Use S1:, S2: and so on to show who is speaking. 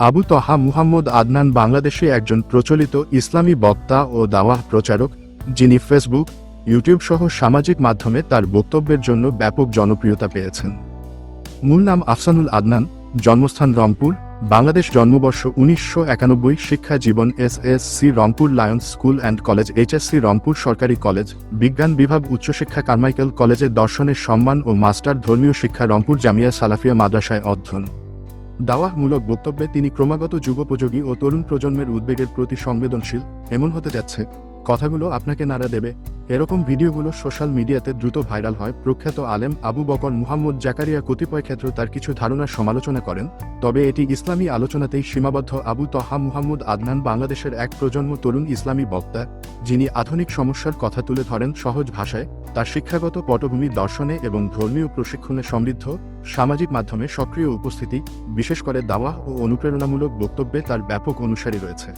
S1: আবু তহা মুহাম্মদ আদনান বাংলাদেশে একজন প্রচলিত ইসলামী বক্তা ও দাওয়াহ প্রচারক, যিনি ফেসবুক, ইউটিউব সহ সামাজিক মাধ্যমে তার বক্তব্যের জন্য ব্যাপক জনপ্রিয়তা পেয়েছেন। মূল নাম আফসানুল আদনান, জন্মস্থান রংপুর, বাংলাদেশ, জন্মবর্ষ 1991, শিক্ষা জীবন SSC Rangpur Lions school and college, HSC Rangpur সরকারি কলেজ, বিজ্ঞান বিভাগ, উচ্চশিক্ষা কারমাইকেল কলেজে, দর্শনের সম্মান ও মাস্টার, ধর্মীয় শিক্ষা রংপুর জামিয়া সালাফিয়া মাদ্রাসায় অধ্যয়ন। দাওয়াহমূলক বক্তব্যে তিনি ক্রমাগত যুগোপযোগী ও তরুণ প্রজন্মের উদ্বেগের প্রতি সংবেদনশীল। এমন হতে যাচ্ছে কথাগুলো আপনাকে নাড়া দেবে, এরকম ভিডিওগুলো সোশ্যাল মিডিয়াতে দ্রুত ভাইরাল হয়। প্রখ্যাত আলেম আবু বকর মুহাম্মদ জাকারিয়া কতিপয় ক্ষেত্রে তার কিছু ধারণার সমালোচনা করেন, তবে এটি ইসলামী আলোচনাতেই সীমাবদ্ধ। আবু তহা মুহাম্মদ আদনান বাংলাদেশের এক প্রজন্ম তরুণ ইসলামী বক্তা, যিনি আধুনিক সমস্যার কথা তুলে ধরেন সহজ ভাষায়। তার শিক্ষাগত পটভূমি দর্শনে এবং ধর্মীয় প্রশিক্ষণে সমৃদ্ধ। সামাজিক মাধ্যমে সক্রিয় উপস্থিতি, বিশেষ করে দাওয়াহ ও অনুপ্রেরণামূলক বক্তব্যে তার ব্যাপক অনুসারী রয়েছে।